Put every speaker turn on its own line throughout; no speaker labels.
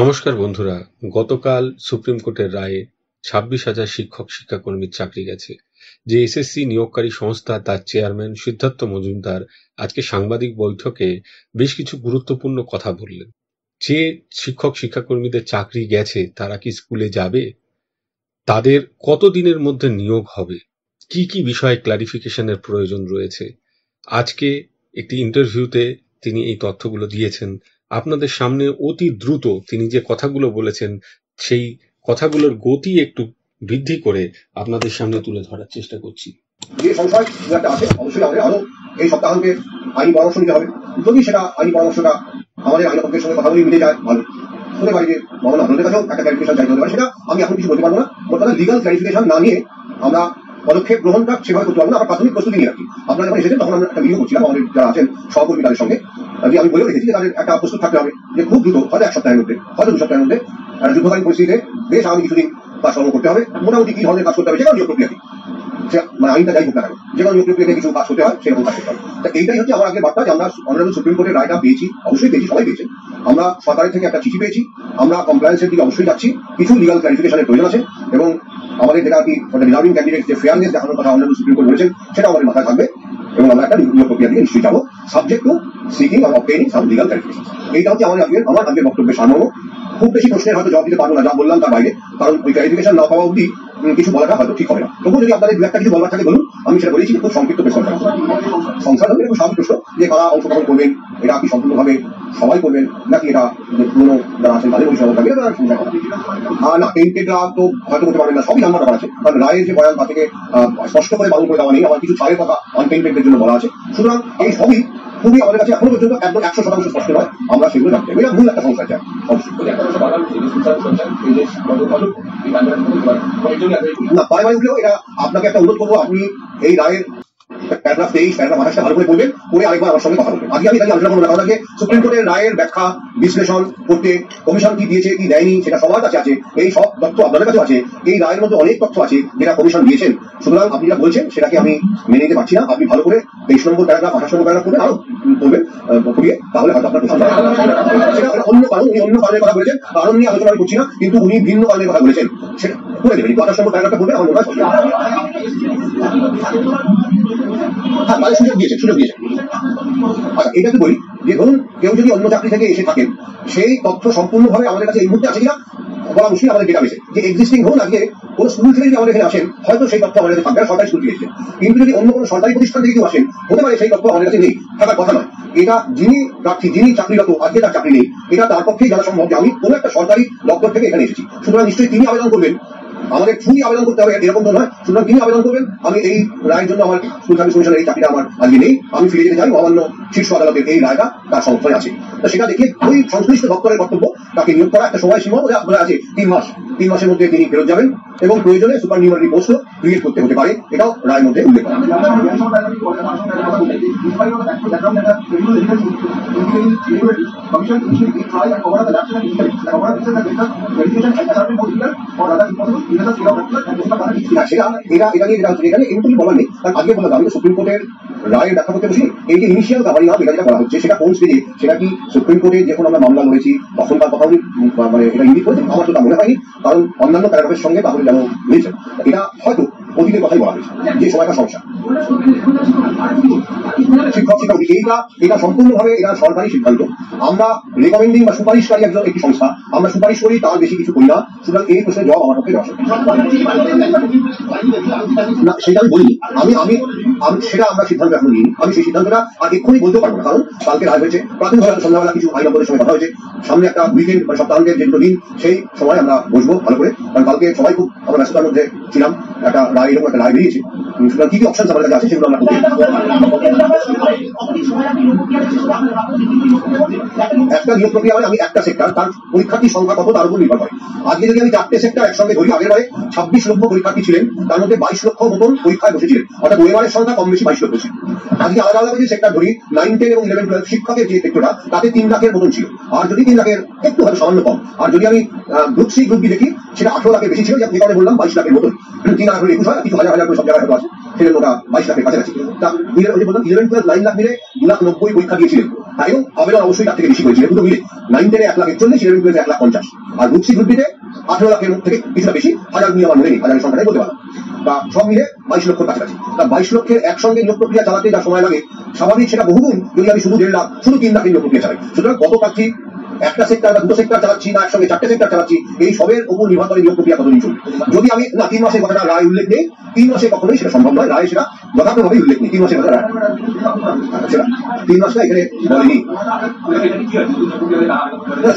নমস্কার বন্ধুরা, গতকাল সুপ্রিম কোর্টের রায়ে 26,000 শিক্ষক শিক্ষাকর্মীর চাকরি গেছে। যে এসএসসি নিয়োগকারী সংস্থা তার চেয়ারম্যান সিদ্ধার্থ মজুমদার আজকে সাংবাদিক বৈঠকে বেশ কিছু গুরুত্বপূর্ণ কথা বললেন। যে শিক্ষক শিক্ষাকর্মীদের চাকরি গেছে তারা কি স্কুলে যাবে, তাদের কতদিনের মধ্যে নিয়োগ হবে, কি কি বিষয়ে ক্লারিফিকেশনের প্রয়োজন রয়েছে, আজকে একটি ইন্টারভিউতে তিনি এই তথ্যগুলো দিয়েছেন। আপনাদের সামনে অতি দ্রুত তিনি যে কথাগুলো বলেছেন সেই কথাগুলোর গতি একটু বৃদ্ধি করে আপনাদের সামনে তুলে ধরার চেষ্টা করছি।
যে সংশয় আছে অবশ্যই আমাদের আরো এই সপ্তাহান্তে আইনি পরামর্শ নিতে হবে। যদি সেটা আইনি পরামর্শটা আমাদের আইনপক্ষের সঙ্গে কথা বলে মিলে যায় ভালো হতে পারে, যে মহামান্য আদালতের কাছেও একটা ক্লারিফিকেশন চাইতে হতে পারে। সেটা আমি এখন কিছু বলতে পারবো না। বর্তমানে লিগাল ক্লারিফিকেশন না নিয়ে আমরা পদক্ষেপ গ্রহণটা সেভাবে করতে পারবো না। আমরা প্রাথমিক প্রস্তুতি নিয়ে রাখি। আপনারা যখন এসেছেন তখন আমরা একটা ভিডিও করছিলাম আমাদের যারা আছেন সহকর্মী তাদের সঙ্গে, যে আমি বলেও রেখেছি যে তাদের একটা প্রস্তুত থাকতে হবে যে খুব দ্রুত হয়তো 1 সপ্তাহের মধ্যে হয়তো 2 সপ্তাহের মধ্যে যুদ্ধকালীন পরিস্থিতিতে বেশ আগামী কিছুদিন কাজকর্ম করতে হবে। মোটামুটি কি ধরনের কাজ করতে হবে যে কোনো নিয়োগ প্রক্রিয়াতে, মানে আইনটা যাই হোক না কেন, যে কোনো নিয়োগ প্রক্রিয়াতে কিছু কাজ করতে হয় সেরকম কাজ করতে হবে। এইটাই হচ্ছে আমার আগের বার্তা, যে আমরা অনারেবল সুপ্রিম কোর্টের রায়টা পেয়েছি, অবশ্যই পেয়েছি, সবাই পেয়েছেন। আমরা সরকারের থেকে একটা চিঠি পেয়েছি, আমরা কমপ্লায়েন্সের দিকে অবশ্যই যাচ্ছি। কিছু লিগাল ক্লারিফিকেশনের প্রয়োজন আছে এবং আমাদের যেটা কি রিজার্ভিং ক্যান্ডিডেট যে ফেয়ারনেস দেখানোর কথা অনারেবল সুপ্রিম কোর্ট বলেছেন সেটা আমাদের মাথায় থাকবে এবং আমরা একটা নিয়োগ প্রক্রিয়া দিকে নিশ্চয়ই যাবো, subject to seeking or obtaining some legal clarification. এইটা হচ্ছে আমার আজকের বক্তব্যের সারমর্ম। খুব বেশি প্রশ্নের হয়তো জবাব দিতে পারবো না, যা বললাম তার বাইরে, কারণ ওই ক্লারিফিকেশন না পাওয়া অবধি কিছু বলাটা হয়তো ঠিক হবে না। তবুও যদি আপনাদের দু একটা কিছু বলবার থাকে বলুন, আমি সেটা বলেছি খুব সংক্ষিপ্ত প্রেস সংসার হলে খুব স্বাভাবিক প্রশ্ন যে কারা অংশগ্রহণ করবেন, এটা কি সম্পূর্ণভাবে সবাই করবেন নাকি এটা যে পুরনো যারা আছেন তাদের পরিষেবা থাকবে, এটা চিন্তা করা না। পেইন্টেডরা তো হয়তো করতে পারবেন না, সবই জানার ব্যাপার আছে, কারণ রায়ের যে বয়ান তা থেকে স্পষ্ট করে বারণ করে দেওয়া নেই। আমার কিছু ছাড়ের কথা আনপেইন্টেডদের জন্য বলা আছে। সুতরাং এই সবই খুবই আমাদের কাছে এখনো পর্যন্ত একদম 100% স্পষ্ট নয়, আমরা সেগুলো জানতে হবে। এটা মূল একটা সমস্যা চাই। না বারে উঠলেও এটা আপনাকে একটা অনুরোধ করবো, আপনি এই রায়ের প্যারাগ্রাফ 23 প্যারাগ্রাফ 28 ভালো করে পড়বেন, পড়ে আরেকবার আমার সঙ্গে কথা বলবেন। আজকে আমি তাকে আলোচনা করবো না, কারণ আগে সুপ্রিম কোর্টের রায়ের ব্যাখ্যা বিশ্লেষণ করতে কমিশন কি দিয়েছে কি দেয়নি সেটা সবার কাছে আছে, এই সব তথ্য আপনাদের কাছে আছে। এই রায়ের মধ্যে অনেক তথ্য আছে যেটা কমিশন দিয়েছেন। সুতরাং আপনি যা বলছেন সেটাকে আমি মেনে নিতে পারছি না। আপনি ভালো করে 23 নম্বর প্যারাগ্রাফ 28 নম্বর প্যারাগ্রাফ করবেন, আরো পড়বেন, পড়িয়ে তাহলে হয়তো আপনার সেটা অন্য কারণ, উনি অন্য কারণের কথা বলেছেন, কারণ নিয়ে আলোচনা করছি না, কিন্তু উনি ভিন্ন কারণের কথা বলেছেন, সেটা করে দেবেন। 28 নম্বর প্যারাগ্রাফটা পড়বেন, আমার মনে হয় হ্যাঁ তাদের সুযোগ দিয়েছেন। আচ্ছা এটাকে বলি যে ধরুন কেউ যদি অন্য চাকরি থেকে এসে থাকেন, সেই তথ্য সম্পূর্ণভাবে আমাদের কাছে এই মুহূর্তে আছে কিনা বলা মুশকিল। আমাদের ডেটাবেসে যে এক্সিস্টিং ধরুন আজকে কোনো স্কুল থেকে যদি আমাদের এখানে আসেন, হয়তো সেই তথ্য আমাদের কাছে থাকবে, সরকারি স্কুল থেকে এসেছেন। কিন্তু যদি অন্য কোনো সরকারি প্রতিষ্ঠান থেকে কেউ আসেন, হতে পারে সেই তথ্য আমাদের কাছে নেই, থাকার কথা নয়। এটা যিনি প্রার্থী, যিনি চাকরিরত, আজকে তার চাকরি নেই, এটা তার পক্ষেই জানা সম্ভব যে আমি কোনো একটা সরকারি দপ্তর থেকে এখানে এসেছি। সুতরাং নিশ্চয়ই তিনি আবেদন করবেন, আমাদের থ্রুই আবেদন করতে হবে এরকম তো নয়। সুতরাং তিনি আবেদন করবেন, আমি এই রায়ের জন্য আমার স্কুল সার্ভিস কমিশনের এই চাকরিটা আমার আজকে নেই, আমি ফিরে যেতে চাই, মহামান্য শীর্ষ আদালতের এই রায়টা তার সংস্থায় আছে। তো সেটা দেখে ওই সংশ্লিষ্ট দপ্তরের কর্তব্য তাকে নিয়োগ করা, একটা সময়সীমা আছে 3 মাস। 3 মাসের মধ্যে তিনি ফেরত যাবেন এবং প্রয়োজনে সুপার নিউমারি পোস্টও ক্রিয়েট করতে হতে পারে, এটাও রায়ের মধ্যে উল্লেখ করা। সুপ্রিম কোর্টের রায়ের ব্যাখ্যা করতে বসি, এই যে ইনিশিয়াল কাভারিং আপ এটা যেটা করা হচ্ছে সেটা কোন স্টেজে, সেটা কি সুপ্রিম কোর্টে যখন আমরা মামলা লড়েছি তখনকার কথা উনি মানে এটা ইঙ্গিত করেছেন? আমার তো তা মনে হয়নি, কারণ অন্যান্য প্যারাগ্রাফের সঙ্গে তাহলে যেন রয়েছেন। এটা হয়তো অতীতের কথাই বলা হয়েছে, যে সময়টা সমস্যা শিক্ষক শিক্ষক এটা সম্পূর্ণভাবে এটা সরকারি সিদ্ধান্ত। আমরা রেকমেন্ডিং বা সুপারিশকারী একটি সংস্থা, আমরা সুপারিশ করি, তার বেশি কিছু করি না। সুতরাং এই প্রশ্নের জবাব আমার পক্ষে দেওয়া না, সেটা আমি বলিনি। আমি সেটা আমরা সিদ্ধান্ত এখন নিই, আমি সেই সিদ্ধান্তটা আর এক্ষুনি বলতে পারবো না, কারণ কালকে রায় হয়েছে, প্রাথমিকভাবে সন্ধ্যাবেলা কিছু আইন অপরের সঙ্গে কথা হয়েছে, সামনে একটা উইকেন্ড মানে সপ্তাহান্তের যে 2 দিন সেই সময় আমরা বসবো ভালো করে, কারণ কালকে সবাই খুব আমরা ব্যস্ততার মধ্যে ছিলাম। একটা রায়, এরকম একটা রায় বেরিয়েছে, সুতরাং কি কি অপশন আমাদের কাছে আছে সেগুলো আমরা করতে একটা নিয়োগ প্রক্রিয়া মানে আমি একটা সেক্টর, তার পরীক্ষার্থীর সংখ্যা কত তার উপর নির্ভর করে। আজকে যদি আমি 4টে সেক্টর একসঙ্গে ধরি, আগের বারে 26 লক্ষ পরীক্ষার্থী ছিলেন, তার মধ্যে 22 লক্ষ মতন পরীক্ষায় বসেছিলেন, অর্থাৎ ওয়েবারের সংখ্যা কম বেশি 22 লক্ষ ছিল। আজকে আলাদা আলাদা যে সেক্টর ধরি, 9, 10 এবং 11, 12 শিক্ষকের যে সেক্টরটা, তাতে 3 লাখের মতন ছিল, আর যদি 3 লাখের একটু হয়তো সামান্য কম। আর যদি আমি গ্রুপ সি গ্রুপ বি দেখি, সেটা 18 লাখের বেশি ছিল, যে কারণে বললাম 22 লাখের মতন। 3 21 হয়, কিছু হাজার হাজার করে সব জায়গায় হয়তো আছে, সেজন্য ওটা 22 লাখের কাছাকাছি। তা বললাম 11, 12 9 লাখ মিলে 2,90,000 পরীক্ষা দিয়েছিলেন, তাইও আবেদন অবশ্যই তার থেকে বেশি হয়েছিল। দুটো মিলে 9, 10 1,41,000, 11, 12 1,50,000, আর গ্রুপ সি গ্রুপ ডিতে 18 লাখের থেকে কিছুটা বেশি, হাজার নিয়ে আমার মনে নেই, হাজারের সংখ্যাটাই বলতে পারলাম। তা সব মিলে 22 লক্ষের কাছাকাছি। তা 22 লক্ষের একসঙ্গে নিয়োগ প্রক্রিয়া চালাতে যা সময় লাগে, স্বাভাবিক সেটা বহুগুণ যদি আমি শুধু 1.5 লাখ, শুধু 3 লাখের নিয়োগ প্রক্রিয়া চালাই। সুতরাং কত প্রার্থী, একটা সেক্টর বা দুটো সেক্টর চালাচ্ছি না একসঙ্গে 4টে সেক্টর চালাচ্ছি, এই সবের উপর নির্ভর করে নিয়োগ প্রক্রিয়া কতদিন চলবে। যদি আমি না 3 মাসের কথাটা রায় উল্লেখ নেই, 3 মাসে কখনোই সেটা সম্ভব নয়, রায় সেটা যথার্থভাবে উল্লেখ নেই 3 মাসের কথা রায়, সেটা 3 মাসটা এখানে বলেনি।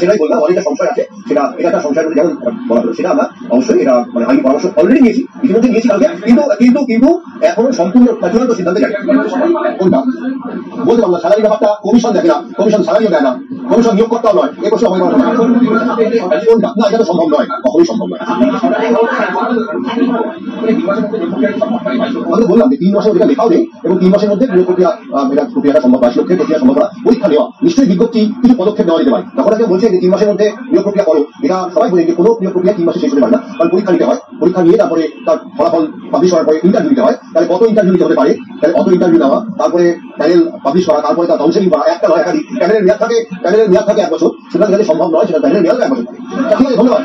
সেটাই বললাম, অনেকটা সংশয় আছে, সেটা এটা একটা সংশয়ের মধ্যে যেমন বলা হলো, সেটা আমরা অবশ্যই এটা মানে আইনি পরামর্শ অলরেডি নিয়েছি, ইতিমধ্যে নিয়েছি কালকে, কিন্তু এখনো সম্পূর্ণ চূড়ান্ত সিদ্ধান্তে যাই। কোনটা বলতে পারবো না, স্যালারি ব্যাপারটা কমিশন দেখে না, কমিশন স্যালারিও দেয় না, কমিশন নিয়োগকর্তাও নয়, এ প্রশ্ন হবে কোনটা? না, এটা তো সম্ভব নয়, কখনোই সম্ভব নয়। আমি বললাম যে 3 মাসের যেটা লেখাও নেই, এবং 3 মাসের মধ্যে নিয়োগ প্রক্রিয়াটা সম্ভব, 22 লক্ষের প্রক্রিয়া সম্ভব করা, পরীক্ষা নেওয়া, নিশ্চয়ই বিজ্ঞপ্তি কিছু পদক্ষেপ নেওয়া যেতে পারে। তখন কেউ বলছে যে 3 মাসের মধ্যে নিয়োগ প্রক্রিয়া করো, এটা সবাই বলে যে কোনো নিয়োগ প্রক্রিয়া 3 মাসে শেষ হতে পারে না, কারণ পরীক্ষা নিতে হয়, পরীক্ষা নিয়ে তারপরে তার ফলাফল পাবলিশ করার পরে ইন্টারভিউ দিতে হয়, তাহলে কত ইন্টারভিউ দিতে হতে পারে, তাহলে অত ইন্টারভিউ নেওয়া, তারপরে প্যানেল পাবলিশ করা, তারপরে তার কাউন্সেলিং করা, একটা নয় একাধিক, প্যানেলের মেয়াদ থাকে 1 বছর, সুতরাং সম্ভব নয়, সেটা প্যানেলের মেয়াদ 1 বছর। ঠিক আছে, ধন্যবাদ।